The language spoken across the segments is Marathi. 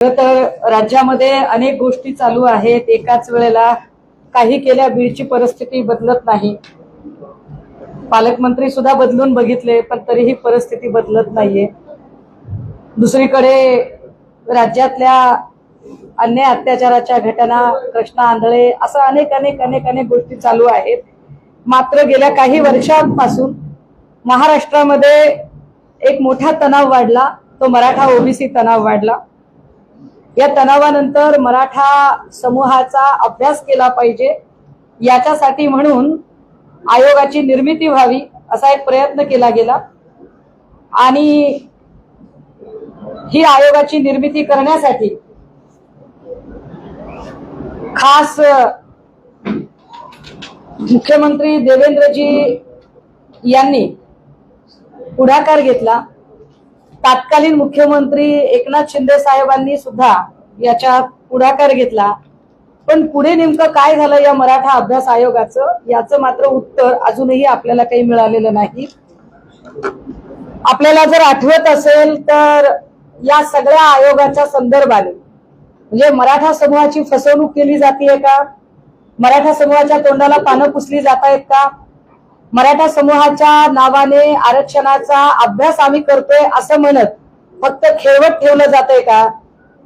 तर राज्यामध्ये अनेक गोष्टी चालू आहेत एकाच वेळेला. काही केल्या बीडची परिस्थिती बदलत नाही. पालकमंत्री सुद्धा बदलून बघितले पण तरीही परिस्थिती बदलत नाहीये. दुसरीकडे राज्यातल्या अन्य अत्याचाराच्या घटना, कृष्णा आंधळे, असं अनेक अनेक अनेक अनेक गोष्टी चालू आहेत. मात्र गेल्या काही वर्षांपासून महाराष्ट्रामध्ये एक मोठा तणाव वाढला, तो मराठा ओबीसी तणाव वाढला. या तणावानंतर मराठा समूहाचा अभ्यास केला पाहिजे याच्यासाठी म्हणून आयोगाची निर्मिती व्हावी असा एक प्रयत्न केला गेला. आणि ही आयोगाची निर्मिती करण्यासाठी खास मुख्यमंत्री देवेंद्रजी यांनी पुढाकार घेतला. तत्कालीन मुख्यमंत्री एकनाथ शिंदे साहेबांनी सुद्धा याच्यात पुढाकार घेतला. पण पुढे नेमकं काय झालं या मराठा अभ्यास आयोगाचं, याचं मात्र उत्तर अजूनही आपल्याला काही मिळालेलं नाही. आपल्याला जर आठवत असेल तर या सगळ्या आयोगाच्या संदर्भाने म्हणजे मराठा समूहाची फसवणूक केली जाते का, मराठा समूहाच्या तोंडाला पानं पुसली जात आहेत का, मराठा समूहाच्या नावाने आरक्षणाचा अभ्यास आम्ही करतोय असं म्हणत फक्त खेळवत ठेवलं जातंय का.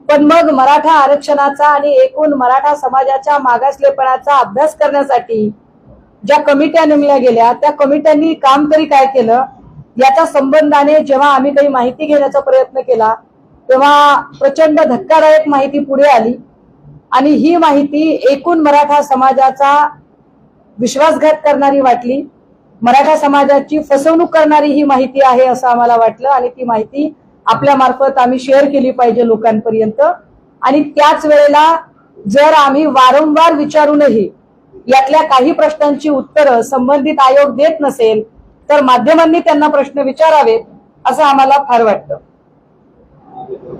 पण मग मराठा आरक्षणाचा आणि एकूण मराठा समाजाच्या मागासलेपणाचा अभ्यास करण्यासाठी ज्या कमिट्या नेमल्या गेल्या त्या कमिट्यांनी काम तरी काय केलं याच्या संबंधाने जेव्हा आम्ही काही माहिती घेण्याचा प्रयत्न केला तेव्हा प्रचंड धक्कादायक माहिती पुढे आली. आणि ही माहिती एकूण मराठा समाजाचा विश्वासघात करणारी वाटली, मराठा समाजाची फसवणूक करणारी ही माहिती आहे असं आम्हाला वाटलं. आणि ती माहिती आपल्या मार्फत आम्ही शेअर केली पाहिजे लोकांपर्यंत. आणि त्याच वेळेला जर आम्ही वारंवार विचारूनही यातल्या काही प्रश्नांची उत्तरं संबंधित आयोग देत नसेल तर माध्यमांनी त्यांना प्रश्न विचारावेत असं आम्हाला फार वाटतं.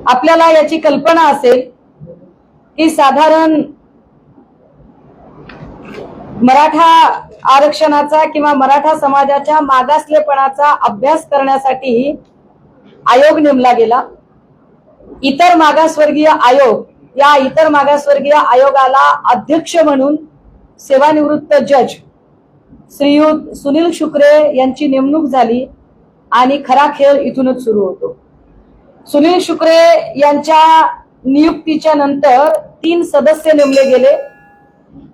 आपल्याला याची कल्पना असेल की साधारण मराठा आरक्षणाचा किंवा मराठा समाजाच्या मागासलेपणाचा अभ्यास करण्यासाठी आयोग नेमला गेला. इतर मागासवर्गीय आयोग, या इतर मागासवर्गीय आयोगाला अध्यक्ष म्हणून सेवानिवृत्त जज श्रीयुत सुनील शुक्रे यांची नेमणूक झाली. आणि खरा खेळ इथूनच सुरू होतो. सुनील शुक्रे यांच्या नियुक्तीच्या नंतर 3 सदस्य नेमले गेले.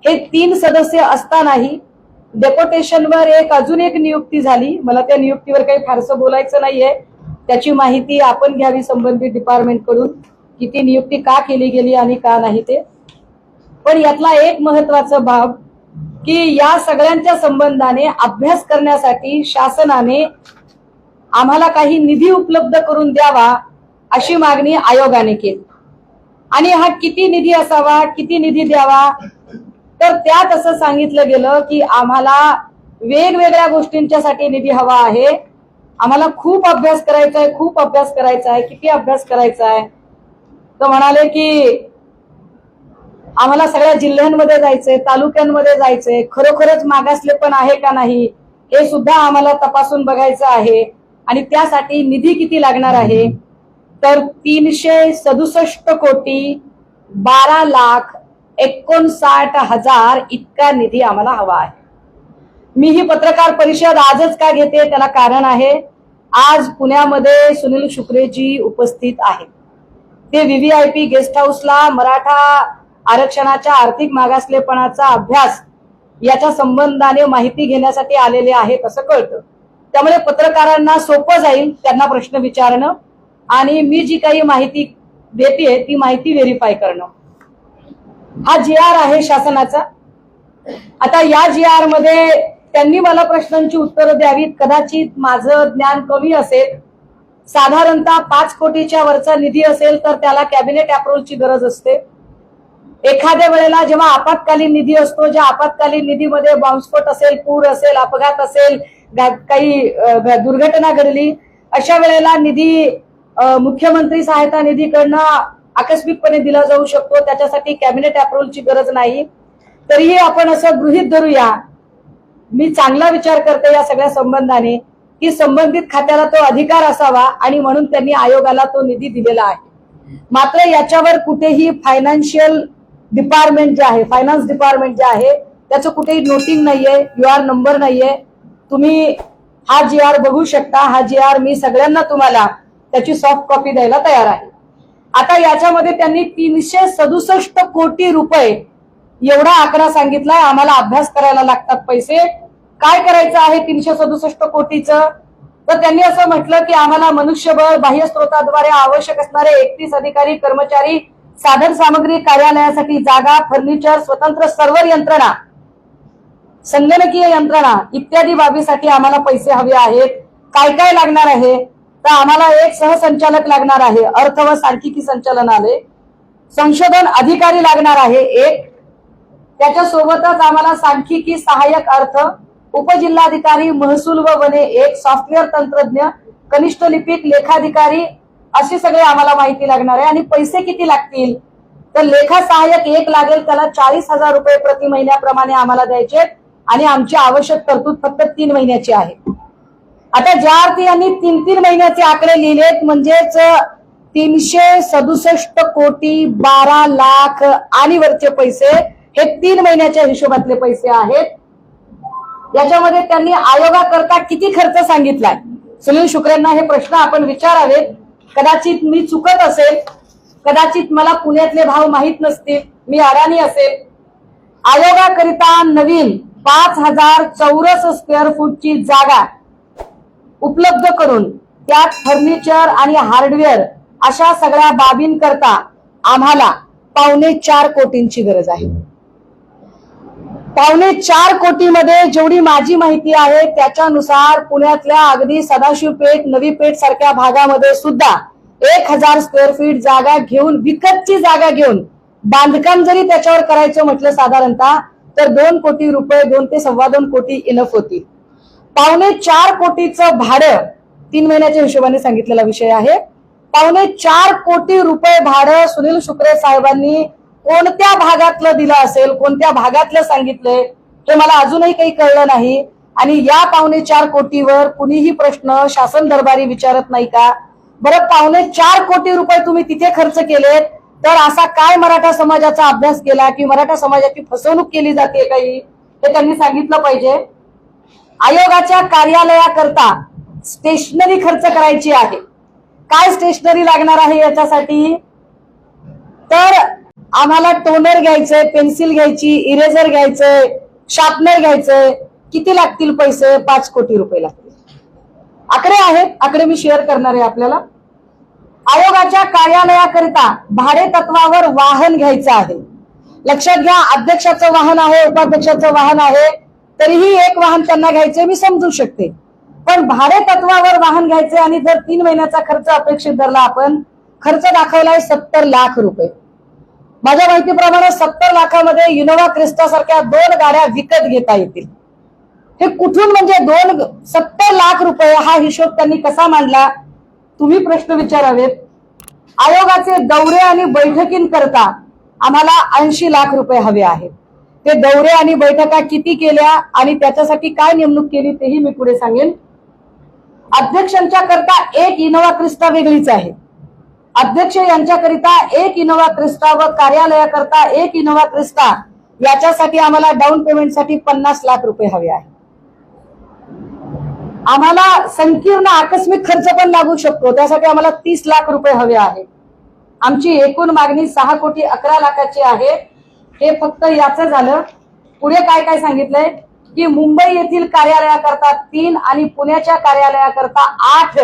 हे 3 सदस्य असतानाही डेप्युटेशनवर अजून एक नियुक्ती झाली. मला त्या नियुक्तीवर काही फारसं बोलायचं नाहीये, त्याची माहिती आपण घ्यावी संबंधित डिपार्टमेंट कडून की ती नियुक्ती का केली गेली आणि का नाही ते. पण यातला एक महत्वाचा भाग की या सगळ्यांच्या संबंधाने अभ्यास करण्यासाठी शासनाने आम्हाला काही निधी उपलब्ध करून द्यावा अशी मागणी आयोगाने केली. आणि हा किती निधी असावा, किती निधी द्यावा, तर त्यात असं सांगितलं गेलं की आम्हाला वेगवेगळ्या गोष्टींच्यासाठी निधी हवा आहे, आम्हाला खूप अभ्यास करायचा आहे, खूप अभ्यास करायचा आहे. किती अभ्यास करायचा आहे, तर म्हणाले की आम्हाला सगळ्या जिल्ह्यांमध्ये जायचंय, तालुक्यांमध्ये जायचंय, खरोखरच मागासलेपण आहे का नाही हे सुद्धा आम्हाला तपासून बघायचं आहे. आणि त्यासाठी निधी किती लागणार आहे, तर 367 कोटी 12,59,000 इतका निधी आम्हाला हवा आहे. मी ही पत्रकार परिषद आजच का घेते त्याला कारण आहे. आज पुण्यामध्ये सुनील शुक्रेजी उपस्थित आहेत. ते व्हीव्हीआयपी गेस्ट हाऊसला मराठा आरक्षणाच्या आर्थिक मागासलेपणाचा अभ्यास याच्या संबंधाने माहिती घेण्यासाठी आलेले आहेत असं कळतं. त्यामुळे पत्रकारांना सोपं जाईल त्यांना प्रश्न विचारणं आणि मी जी काही माहिती देते ती माहिती व्हेरीफाय करणं. हा GR आहे शासनाचा. आता या GR मध्ये त्यांनी मला प्रश्नांची उत्तरं द्यावीत. कदाचित माझं ज्ञान कमी असेल. साधारणतः 5 कोटीच्या वरचा निधी असेल तर त्याला कॅबिनेट अप्रूव्हलची गरज असते. एखाद्या वेळेला जेव्हा आपत्कालीन निधी असतो, ज्या आपत्कालीन निधीमध्ये बॉम्बस्फोट असेल, पूर असेल, अपघात असेल, काही दुर्घटना घडली, अशा वेळेला निधी मुख्यमंत्री सहायता निधीकडनं आकस्मिकपणे दिला जाऊ शकतो. त्याच्यासाठी कॅबिनेट अप्रूव्हलची गरज नाही. तरीही आपण असं गृहीत धरूया, मी चांगला विचार करते या सगळ्या संबंधाने की संबंधित खात्याला तो अधिकार असावा आणि म्हणून त्यांनी आयोगाला तो निधी दिलेला आहे. मात्र याच्यावर कुठेही फायनान्शियल डिपार्टमेंट जे आहे, फायनान्स डिपार्टमेंट जे आहे त्याचं कुठेही नोटिंग नाहीये, UR नंबर नाहीये. तुम्ही हा GR बघू शकता. हा GR मी सगळ्यांना तुम्हाला त्याची सॉफ्ट कॉपी द्यायला तयार आहे. आता याच्यामध्ये त्यांनी 367 कोटी रुपये एवढा आकडा सांगितलाय. आम्हाला अभ्यास करायला लागतात पैसे. काय करायचं आहे 367 कोटीचं? तर त्यांनी असं म्हटलं की आम्हाला मनुष्यबळ, बाह्य स्रोताद्वारे आवश्यक असणारे 31 अधिकारी, कर्मचारी, साधन सामग्री, कार्यालयासाठी जागा, फर्निचर, स्वतंत्र सर्व्हर यंत्रणा, संगणकीय यंत्रणा इत्यादी बाबीसाठी आम्हाला पैसे हवे आहेत. काय काय लागणार आहे? तर आम्हाला एक सहसंचालक लागणार आहे, अर्थ व सांख्यिकी संचालनालय, संशोधन अधिकारी लागणार आहे एक, त्याच्यासोबतच आम्हाला सांख्यिकी सहाय्यक अर्थ, उपजिल्हाधिकारी महसूल व वने एक, सॉफ्टवेअर तंत्रज्ञ, कनिष्ठ लिपिक, लेखाधिकारी, अशी सगळे आम्हाला माहिती लागणार आहे. आणि पैसे किती लागतील? तर लेखा सहाय्यक एक लागेल, त्याला 40,000 रुपये प्रति महिन्याप्रमाणे आम्हाला द्यायचे आणि आमची आवश्यक तरतूद फक्त 3 महिन्याची आहे. आता ज्या अर्थी यांनी 3-3 महिन्याचे आकडे लिहिलेत, म्हणजेच 367 कोटी 12 लाख आणि वरचे पैसे हे 3 महिन्याच्या हिशोबातले पैसे आहेत. याच्यामध्ये त्यांनी आयोगाकरता किती खर्च सांगितलाय? सुनील शुक्रेंना हे प्रश्न आपण विचारावेत. कदाचित मी चुकत असेल, कदाचित मला पुण्यातले भाव माहित नसतील, मी अडाणी असेल. आयोगाकरिता नवीन 5,000 चौरस स्क्वेअर फूटची जागा उपलब्ध करून त्यात फर्निचर आणि हार्डवेअर अशा सगळ्या बाबींकरता आम्हाला 4.25 कोटींची गरज आहे. 4.25 कोटीमध्ये जेवढी माझी माहिती आहे त्याच्यानुसार पुण्यातल्या अगदी सदाशिव पेठ, नवी पेठ सारख्या भागामध्ये सुद्धा 1,000 स्क्वेअर फीट जागा घेऊन, विकतची जागा घेऊन बांधकाम जरी त्याच्यावर करायचं म्हटलं साधारणतः तर 2 कोटी रुपये, 2 ते 2.25 कोटी इनफ होती. 4.25 कोटीचं भाडं 3 महिन्याच्या हिशोबाने सांगितलेला विषय आहे. 4.25 कोटी रुपये भाडं सुनील शुक्रे साहेबांनी कोणत्या भागातलं दिलं असेल, कोणत्या भागातलं सांगितलंय हे मला अजूनही काही कळलं नाही. आणि या 4.25 कोटीवर कुणीही प्रश्न शासन दरबारी विचारत नाही का? बरं, 4.25 कोटी रुपये तुम्ही तिथे खर्च केलेत तर असा काय मराठा समाजाचा अभ्यास केला की मराठा समाजाची फसवणूक केली जाते काही, हे त्यांनी सांगितलं पाहिजे. आयोगाच्या कार्यालयाकरता स्टेशनरी खर्च करायची आहे. काय स्टेशनरी लागणार आहे याच्यासाठी? तर आम्हाला टोनर घ्यायचंय, पेन्सिल घ्यायची, इरेझर घ्यायचंय, शार्पनर घ्यायचंय. किती लागतील पैसे? 5 कोटी रुपये लागतील. आकडे आहेत, आकडे मी शेअर करणार आहे आपल्याला. आयोगाच्या कार्यालयाकरिता भाडे तत्वावर वाहन घ्यायचं आहे. लक्षात घ्या, अध्यक्षाचं वाहन आहे, उपाध्यक्षाचं वाहन आहे, तरीही एक वाहन त्यांना घ्यायचे मी समजू शकते. पण भाडे तत्वावर वाहन घ्यायचे आणि जर 3 महिन्याचा खर्च अपेक्षित धरला, आपण खर्च दाखवलाय 70 लाख रुपये. माझ्या माहितीप्रमाणे 70 लाखामध्ये इनोव्हा क्रिस्टा सारख्या 2 गाड्या विकत घेता येतील. हे कुठून म्हणजे 70 लाख रुपये हा हिशोब त्यांनी कसा मांडला? तुम्ही प्रश्न विचारावेत. आयोगाचे दौरे आणि बैठकींकरता आम्हाला 80 लाख रुपये हवे आहेत. ते दौरे आणि बैठका किती केल्या आणि त्याच्यासाठी काय नेमणूक केली तेही मी पुढे सांगेन. अध्यक्षांच्या करता एक इनोव्हा क्रिस्टा वेगळीच आहे. अध्यक्ष यांच्याकरिता एक इनोव्हा क्रिस्टा व कार्यालयाकरता एक इनोव्हा क्रिस्टा, याच्यासाठी आम्हाला डाऊन पेमेंटसाठी 50 लाख रुपये हवे आहे. आम्हाला संकीर्ण आकस्मिक खर्च पण लागू शकतो, त्यासाठी आम्हाला 30 लाख रुपये हवे आहे. आमची एकूण मागणी 6 कोटी 11 लाखाची आहे. हे फक्त याचं झालं. पुढे काय काय सांगितलंय की मुंबई येथील कार्यालयाकरता 3 आणि पुण्याच्या कार्यालयाकरता 8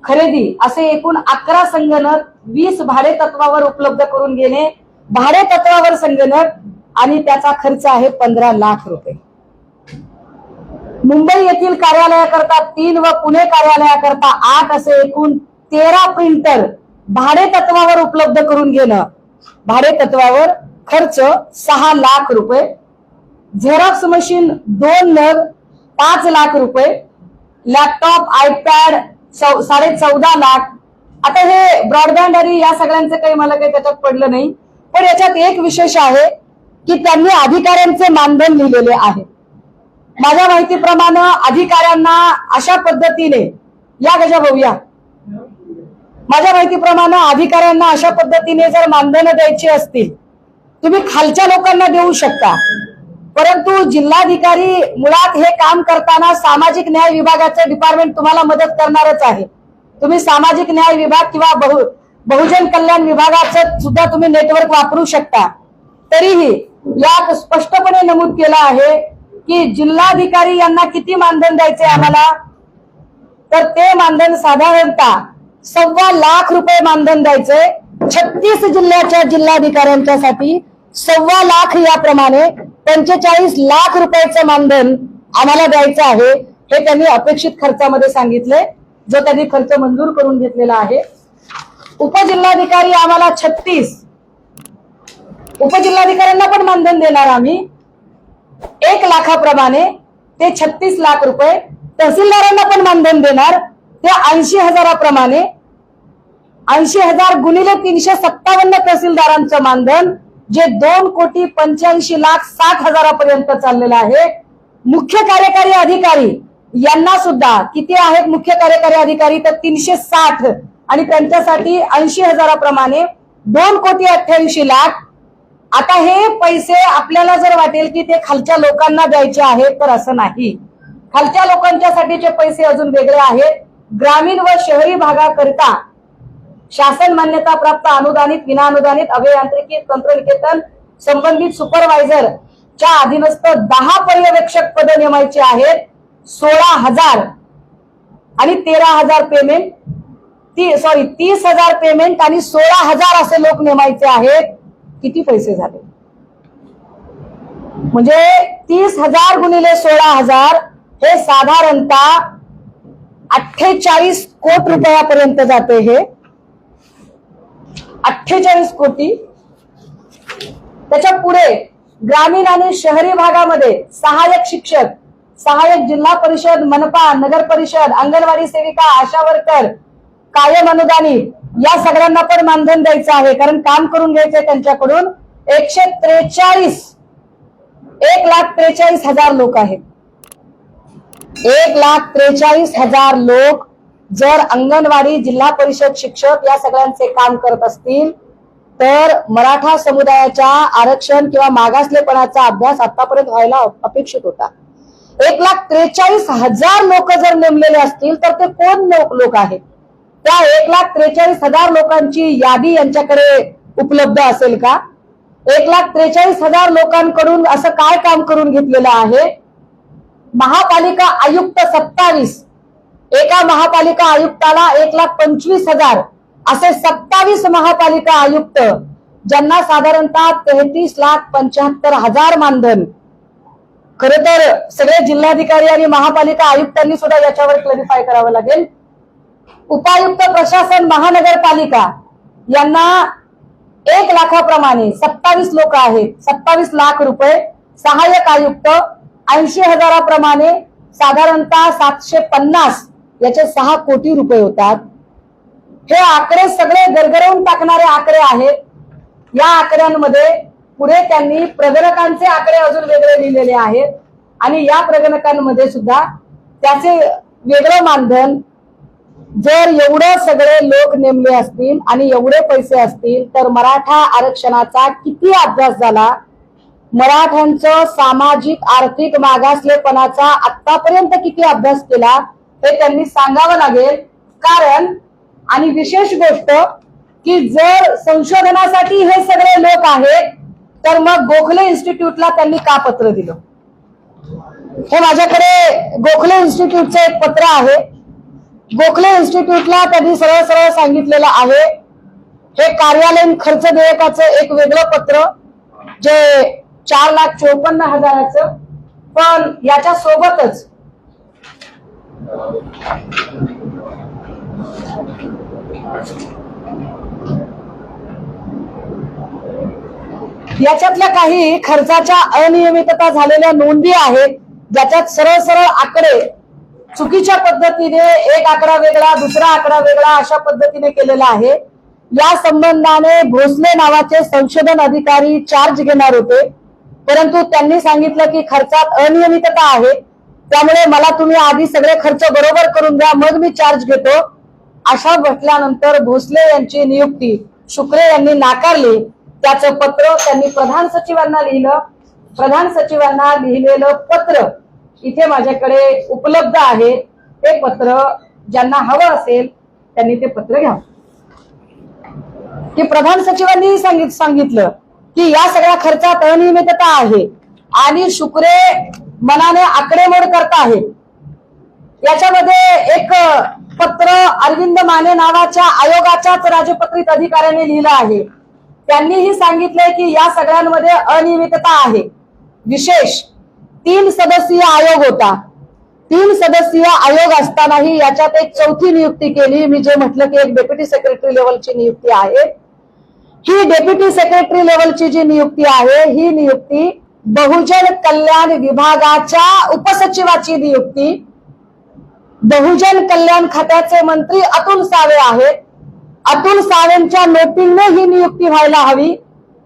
खरेदी, असे एकूण 11 संगणक 20 भाडे तत्वावर उपलब्ध करून घेणे. भाडे तत्वावर संगणक आणि त्याचा खर्च आहे 15 लाख रुपये. मुंबई येथील कार्यालयाकरता 3 व पुणे कार्यालयाकरता 8 असे एकूण 13 प्रिंटर भाडे तत्वावर उपलब्ध करून घेणं. भाडे तत्वावर खर्च 6 लाख रुपये. झेरॉक्स मशीन 2 नग 5 लाख रुपये. Laptop, iPad 14.5 lakh. आता हे ब्रॉडबँड आणि या सगळ्यांचं काही मला काही त्याच्यात पडलं नाही. पण याच्यात एक विशेष आहे की त्यांनी अधिकाऱ्यांचे मानधन लिहिलेले आहे. माझ्या माहितीप्रमाणे अधिकाऱ्यांना अशा पद्धतीने, या गजा भाऊया, माझ्या माहितीप्रमाणे अधिकाऱ्यांना अशा पद्धतीने जर मानधन द्यायची असतील, तुम्ही खालच्या लोकांना देऊ शकता, परंतु जिल्हाधिकारी मुळात हे काम करताना सामाजिक न्याय विभागाचं डिपार्टमेंट तुम्हाला मदत करणारच आहे. तुम्ही सामाजिक न्याय विभाग किंवा बहुजन कल्याण विभागाचं सुद्धा तुम्ही नेटवर्क वापरू शकता. तरीही यात स्पष्टपणे नमूद केलं आहे की जिल्हाधिकारी यांना किती मानधन द्यायचे आम्हाला, तर ते मानधन साधारणतः 1.25 लाख रुपये मानधन द्यायचे. 36 जिल्ह्याच्या जिल्हाधिकाऱ्यांच्यासाठी 1.25 लाख याप्रमाणे 45 लाख रुपयाचं मानधन आम्हाला द्यायचं आहे. हे त्यांनी अपेक्षित खर्चामध्ये सांगितले, जो त्यांनी खर्च मंजूर करून घेतलेला आहे. उपजिल्हाधिकारी आम्हाला 36, उपजिल्हाधिकाऱ्यांना पण मानधन देणार आम्ही 1 लाखाप्रमाणे, ते 36 लाख रुपये. तहसीलदारांना पण मानधन देणार, ते 80,000 प्रमाणे, 80,000 गुणिले 357 तहसीलदारांचं मानधन, जे 2,85,60,000 पर्यंत चाललेलं आहे. मुख्य कार्यकारी अधिकारी यांना सुद्धा किती आहेत मुख्य कार्यकारी अधिकारी, तर 360, आणि त्यांच्यासाठी 80,000 प्रमाणे 2,88,00,000. आता हे पैसे आपल्याला जर वाटेल की ते खालच्या लोकांना द्यायचे आहेत, तर असं नाही. खालच्या लोकांच्यासाठीचे पैसे अजून वेगळे आहेत. ग्रामीण व शहरी भागाकरिता शासन मान्यता प्राप्त अनुदानित, विनाअनुदानित, अभियांत्रिकी, तंत्रनिकेतन संबंधित सुपरवायझर च्या अधीनस्थ 10 पर्यवेक्षक पद नेमायचे आहेत. 16,000 आणि 13,000 पेमेंट, 30,000 पेमेंट आणि 16,000 असे लोक नेमायचे आहेत. किती पैसे झाले, म्हणजे 30,000 गुणिले 16,000 हे साधारणतः 48 कोटी रुपयापर्यंत जाते. हे 48 कोटी. त्याच्या पुढे ग्रामीण आणि शहरी भागामध्ये सहाय्यक शिक्षक, सहाय्यक जिल्हा परिषद, मनपा, नगर परिषद, अंगणवाडी सेविका, आशा वर्कर, कायम अनुदानित, या सगळ्यांना पण मानधन द्यायचं आहे, कारण काम करून घ्यायचंय त्यांच्याकडून. 1,43,000 लोक आहेत. 1,43,000 लोक जर अंगणवाडी, जिल्हा परिषद शिक्षक या सगळ्यांचे काम करत असतील, तर मराठा समुदायाच्या आरक्षण किंवा मागासलेपणाचा अभ्यास आतापर्यंत व्हायला अपेक्षित होता. 1,43,000 लोक जर नेमलेले असतील, तर ते कोण लोक आहेत? त्या 1,43,000 लोकांची यादी यांच्याकडे उपलब्ध असेल का? 1,43,000 लोकांकडून असं काय काम करून घेतलेलं आहे? महापालिका आयुक्त 27, एका महापालिका आयुक्ताला 1,25,000 असे 27 महापालिका आयुक्त, ज्यांना साधारणतः 33,75,000 मानधन. खरं तर सगळे जिल्हाधिकारी आणि महापालिका आयुक्तांनी सुद्धा याच्यावर क्लॅरिफाय करावं लागेल. उपायुक्त प्रशासन महानगरपालिका यांना 1 लाखाप्रमाणे 27 लोक आहेत, 27 लाख रुपये. सहाय्यक आयुक्त 80,000 प्रमाणे साधारणतः 750, याचे 6 कोटी रुपये होतात. हे आकडे सगळे गरगरवून टाकणारे आकडे आहेत. या आकड्यांमध्ये पुढे त्यांनी प्रगणकांचे आकडे अजून वेगळे लिहिलेले आहेत, आणि या प्रगणकांमध्ये सुद्धा त्याचे वेगळं मानधन. जर एवढे सगळे लोक नेमले असतील आणि एवढे पैसे असतील, तर मराठा आरक्षणाचा किती अभ्यास झाला, मराठ्यांचं सामाजिक आर्थिक मागासलेपणाचा आतापर्यंत किती अभ्यास केला, हे त्यांनी सांगावं लागेल. कारण आणि विशेष गोष्ट की जर संशोधनासाठी हे सगळे लोक आहेत, तर मग गोखले इन्स्टिट्यूटला त्यांनी का पत्र दिलं? हे माझ्याकडे गोखले इन्स्टिट्यूटचं एक पत्र आहे. गोखले इन्स्टिट्यूटला त्यांनी सरळ सरळ सांगितलेलं आहे, हे कार्यालयीन खर्च देयकाचं एक वेगळं पत्र, जे 4,54,000, पण याच्या सोबतच याच्यातल्या काही खर्चाच्या अनियमितता झालेल्या नोंदी आहेत, ज्याच्यात सरळ सरळ आकडे चुकीच्या पद्धतीने, एक आकडा वेगळा, दुसरा आकडा वेगळा, अशा पद्धतीने केलेला आहे. या संबंधाने भोसले नावाचे संशोधन अधिकारी चार्ज घेणार होते, परंतु त्यांनी सांगितलं की खर्चात अनियमितता आहे, त्यामुळे मला तुम्ही आधी सगळे खर्च बरोबर करून द्या, मग मी चार्ज घेतो. अशा म्हटल्यानंतर भोसले यांची नियुक्ती शुक्रे यांनी नाकारली। त्याचं पत्र त्यांनी प्रधान सचिवांना लिहिलं। प्रधान सचिवांना लिहिलेलं पत्र इथे माझ्याकडे उपलब्ध आहे। ते पत्र ज्यांना हवं असेल त्यांनी ते पत्र घ्यावं। की प्रधान सचिवांनी सांगितलं की या सगळ्या खर्चात अनियमितता आहे आणि शुक्रे मनाने आकडेमोड करत आहेत। याच्यामध्ये एक पत्र अरविंद माने नावाच्या आयोगाच्याच राजपत्रित अधिकाऱ्याने लिहिलं आहे। त्यांनीही सांगितलंय की या सगळ्यांमध्ये अनियमितता आहे। विशेष 3 सदस्यीय आयोग होता। 3 सदस्यीय आयोग असतानाही याच्यात एक चौथी नियुक्ती केली। मी जे म्हटलं की एक डेप्युटी सेक्रेटरी लेवलची नियुक्ती आहे। ही डेप्युटी सेक्रेटरी लेवलची जी नियुक्ती आहे ही नियुक्ती बहुजन कल्याण विभागाच्या उपसचिवाची नियुक्ती। बहुजन कल्याण खात्याचे मंत्री अतुल सावे आहेत। अतुल सावेंच्या नोटीने ही नियुक्ती व्हायला हवी,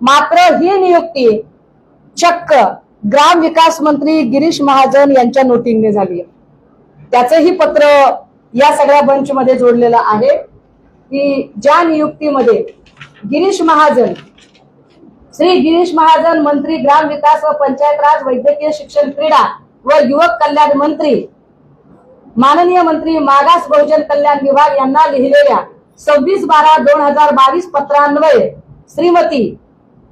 मात्र ही नियुक्ती चक्क ग्राम विकास मंत्री गिरीश महाजन यांच्या नोटीने झाली। त्याचंही पत्र या सगळ्या बंच मध्ये जोडलेलं आहे की ज्या नियुक्तीमध्ये गिरीश महाजन, श्री गिरीश महाजन मंत्री ग्राम विकास व पंचायत राज, वैद्यकीय शिक्षण, क्रीडा व युवक कल्याण मंत्री, माननीय मंत्री मागास बहुजन कल्याण विभाग यांना लिहिलेल्या 26/12/2022 पत्रान्वये श्रीमती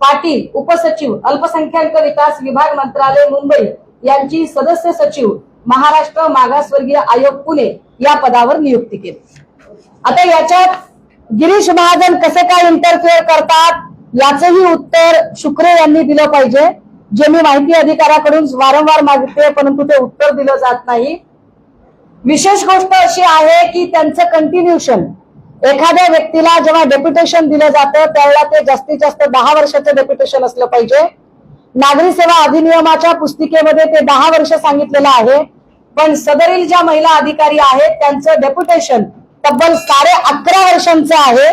पाटील उपसचिव अल्पसंख्याक विकास विभाग मंत्रालय मुंबई यांची सदस्य सचिव महाराष्ट्र मागासवर्गीय आयोग पुणे या पदावर नियुक्ती केली। आता याच्यात गिरीश महाजन कसे काय इंटरफेअर करतात याचंही उत्तर शुक्रे यांनी दिलं पाहिजे, जे मी माहिती अधिकाऱ्याकडून वारंवार मागते परंतु ते उत्तर दिलं जात नाही। विशेष गोष्ट अशी आहे की त्यांचं कंटिन्यूशन, एखाद्या व्यक्तीला जेव्हा डेप्युटेशन दिलं जातं त्यावेळेला ते जास्तीत जास्त 10 वर्षाचं डेप्युटेशन असलं पाहिजे। नागरी सेवा अधिनियमाच्या पुस्तिकेमध्ये ते 10 वर्ष सांगितलेलं आहे, पण सदरील ज्या महिला अधिकारी आहेत त्यांचं डेप्युटेशन तब्बल 11.5 वर्षांचं आहे।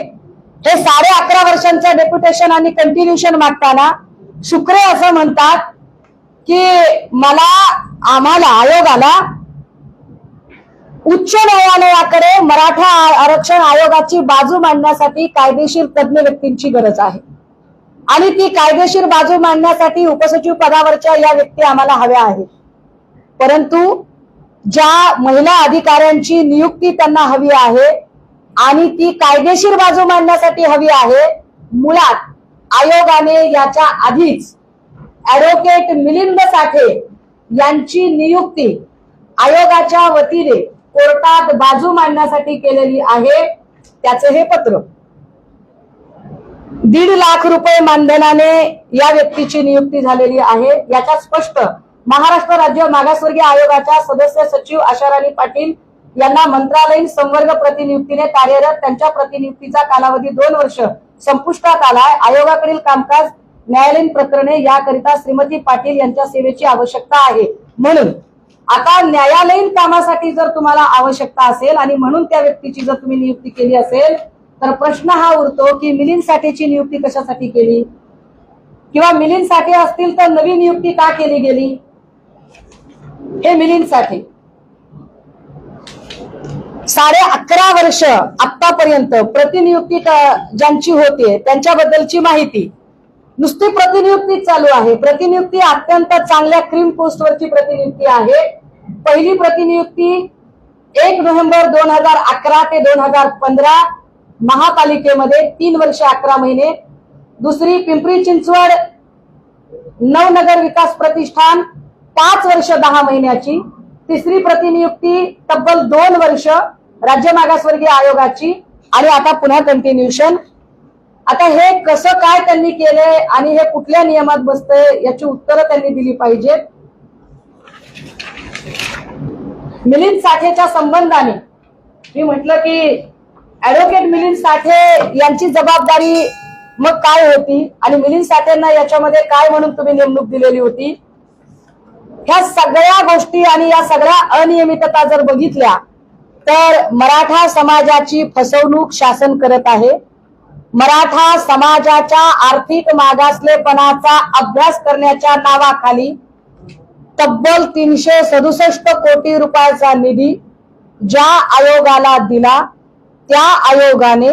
हे 11.5 वर्षांचं डेप्युटेशन आणि कंटिन्यूशन मागताना शुक्रे असं म्हणतात की आम्हाला आयोगाला उच्च न्यायालयाकडे मराठा आरक्षण आयोगाची बाजू मांडण्यासाठी कायदेशीर तज्ञ व्यक्तींची गरज आहे आणि ती कायदेशीर बाजू मांडण्यासाठी उपसचिव पदावरच्या या व्यक्ती आम्हाला हव्या आहेत। परंतु ज्या महिला अधिकाऱ्यांची नियुक्ती त्यांना हवी आहे आणि ती कायदेशीर बाजू मांडण्यासाठी हवी आहे, मुळात आयोगाने याच्या आधीच ऍडव्होकेट मिलिंद साठे यांची नियुक्ती आयोगाच्या वतीने कोर्टात बाजू मांडण्यासाठी केलेली आहे। त्याचं हे पत्र 1.5 लाख रुपये मानधनाने या व्यक्तीची नियुक्ती झालेली आहे। याच्यात स्पष्ट महाराष्ट्र राज्य मागासवर्गीय आयोगाच्या सदस्य सचिव आशाराणी पाटील यांना मंत्रालयीन संवर्ग प्रतिनियुक्तीने कार्यरत, त्यांच्या प्रतिनियुक्तीचा कालावधी 2 वर्ष संपुष्टात आलाय। आयोगाकडील कामकाज न्यायालयीन प्रकरणे याकरिता श्रीमती पाटील यांच्या सेवेची आवश्यकता आहे। म्हणून आता न्यायालयीन कामासाठी जर तुम्हाला आवश्यकता असेल आणि म्हणून त्या व्यक्तीची जर तुम्ही नियुक्ती केली असेल तर प्रश्न हा उरतो की मिलिंद साठेची नियुक्ती कशासाठी केली, किंवा मिलिंद साठे असतील तर नवी नियुक्ती का केली गेली। हे मिलिंद साठे 11.5 वर्ष आतापर्यंत प्रतिनियुक्ती ज्यांची होतीये त्यांच्याबद्दलची माहिती, नुसती प्रतिनियुक्ती चालू आहे। प्रतिनियुक्ती अत्यंत चांगल्या क्रीम पोस्टवरची प्रतिनियुक्ती आहे। पहिली प्रतिनियुक्ती 1 नोव्हेंबर 2011 ते 2015 महापालिकेमध्ये 3 वर्ष 11 महिने। दुसरी पिंपरी चिंचवड नवनगर विकास प्रतिष्ठान 5 वर्ष 10 महिन्याची। तिसरी प्रतिनियुक्ती तब्बल 2 वर्ष राज्य मागासवर्गीय आयोगाची आणि आता पुन्हा कंटिन्यूशन। आता हे कसं काय त्यांनी केलंय आणि हे कुठल्या नियमात बसतंय याची उत्तरं त्यांनी दिली पाहिजेत। मिलिंद साठेच्या संबंधाने मी म्हटलं की ऍडव्होकेट मिलिंद साठे यांची जबाबदारी मग काय होती आणि मिलिंद साठेंना याच्यामध्ये काय म्हणून तुम्ही नेमणूक दिलेली होती। ह्या सगळ्या गोष्टी आणि या सगळ्या अनियमितता जर बघितल्या तर मराठा समाजाची फसवणूक शासन करत आहे। मराठा समाजाच्या आर्थिक मागासलेपणाचा अभ्यास करण्याच्या नावाखाली तब्बल 367 कोटी रुपयाचा निधी ज्या आयोगाला दिला त्या आयोगाने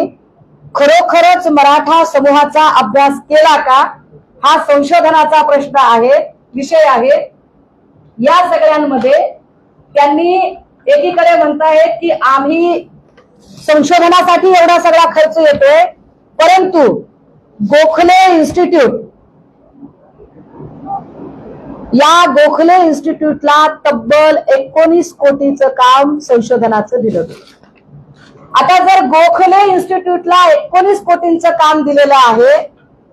खरोखरच मराठा समूहाचा अभ्यास केला का, हा संशोधनाचा प्रश्न आहे, विषय आहे। या सगळ्यांमध्ये त्यांनी एकीकडे म्हणतायत की आम्ही संशोधनासाठी एवढा सगळा खर्च येतोय, परंतु गोखले इन्स्टिट्यूट, या गोखले इन्स्टिट्यूटला तब्बल 19 कोटीचं काम संशोधनाचं दिलं। आता जर गोखले इन्स्टिट्यूटला 19 कोटींचं काम दिलेलं आहे,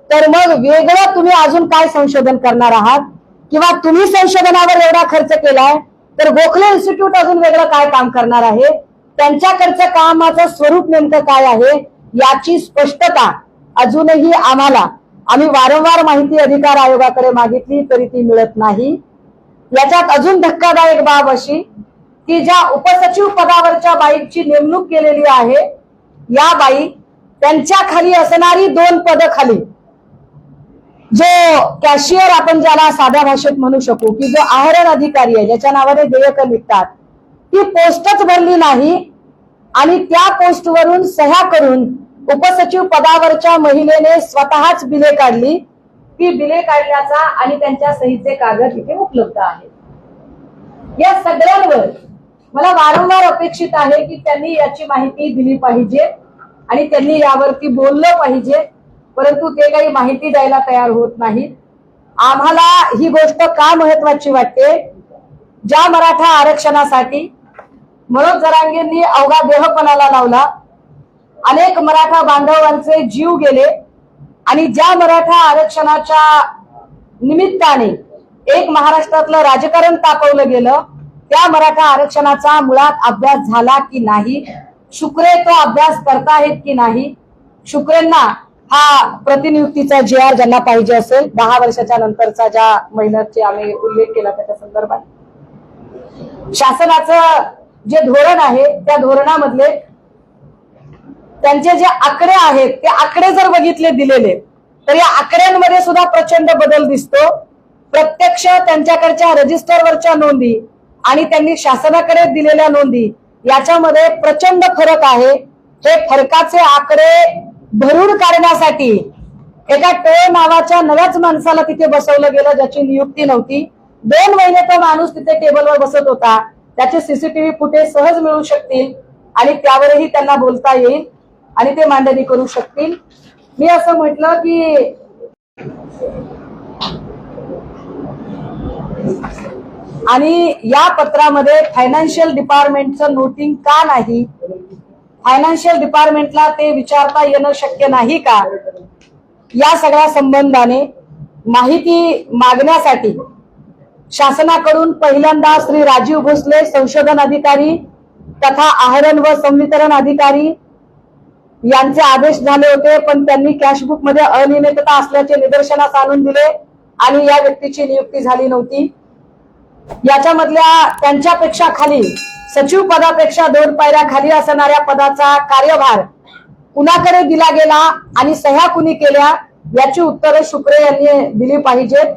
तर मग वेगळं तुम्ही अजून काय संशोधन करणार आहात, किंवा तुम्ही संशोधनावर एवढा खर्च केलाय तर गोखले इन्स्टिट्यूट अजून वेगळं काय काम करणार आहे, त्यांच्याकडचं कामाचं स्वरूप नेमकं काय आहे याची स्पष्टता अजूनही आम्ही वारंवार माहिती अधिकार आयोगाकडे मागितली तरी ती मिळत नाही। याच्यात अजून धक्कादायक बाब अशी की ज्या उपसचिव पदावरच्या बाईची नेमणूक केलेली आहे, या बाई त्यांच्या खाली असणारी 2 पद खाली जो कॅशियर आपण ज्याला साध्या भाषेत म्हणू शकू, की जो आहरण अधिकारी आहे, ज्याच्या नावाने देयक निघतात, ती पोस्टच भरली नाही आणि त्या पोस्टवरून सह्या करून उपसचिव पदावरच्या महिलेने स्वतःच बिले काढली। ती बिले काढल्याचा आणि त्यांच्या सहीचे कागद इथे उपलब्ध आहेत। या सगळ्यांवर मला वारंवार अपेक्षित आहे की त्यांनी याची माहिती दिली पाहिजे आणि त्यांनी यावरती बोललं पाहिजे, परंतु ते काही माहिती द्यायला तयार होत नाहीत। आम्हाला ही गोष्ट का महत्वाची वाटते, ज्या मराठा आरक्षणासाठी मनोज जरांगेंनी अवघा देहपणाला लावला, अनेक मराठा बांधवांचे जीव गेले आणि ज्या मराठा आरक्षणाच्या निमित्ताने एक महाराष्ट्रातलं राजकारण तापवलं गेलं, त्या मराठा आरक्षणाचा मुळात अभ्यास झाला की नाही, शुक्रे तो अभ्यास करताहेत की नाही, शुक्रेंना हा प्रतिनियुक्तीचा JR ज्यांना पाहिजे असेल 10 वर्षाच्या नंतरचा, ज्या महिन्याचे आम्ही उल्लेख केला त्याच्या संदर्भात, शासनाचं जे धोरण आहे त्या धोरणामधले त्यांचे जे आकडे आहेत ते आकडे जर बघितले दिलेले तर या आकड्यांमध्ये सुद्धा प्रचंड बदल दिसतो। प्रत्यक्ष त्यांच्याकडच्या रजिस्टरवरच्या नोंदी आणि त्यांनी शासनाकडे दिलेल्या नोंदी याच्यामध्ये प्रचंड फरक आहे। हे फरकाचे आकडे भरून काढण्यासाठी एका टोळ नावाच्या नव्याच माणसाला तिथे बसवलं गेलं, ज्याची नियुक्ती नव्हती। 2 महिने तो माणूस तिथे टेबलवर बसत होता, त्याचे CCTV फुटेज सहज मिळू शकतील आणि त्यावरही त्यांना बोलता येईल आणि ते मांडणी करू शकतील। मी असं म्हटलं की आणि या पत्रामध्ये फायनान्शियल डिपार्टमेंटचं नोटिंग का नाही, फायनान्शियल डिपार्टमेंटला ते विचारता येणं शक्य नाही का, या सगळ्या संबंधाने माहिती मागण्यासाठी शासनाकडून पहिल्यांदा श्री राजीव भोसले संशोधन अधिकारी तथा आहरण व संवितरण अधिकारी यांचे आदेश झाले होते, पण त्यांनी कॅशबुक मध्ये अनियमितता असल्याचे निदर्शनास आणून दिले आणि या व्यक्तीची नियुक्ती झाली नव्हती। याच्यामधल्या त्यांच्यापेक्षा खाली सचिव पदापेक्षा 2 पायऱ्या खाली असणाऱ्या पदाचा कार्यभार कुणाकडे दिला गेला आणि सह्या कुणी केल्या याची उत्तरे शुक्रे यांनी दिली पाहिजेत।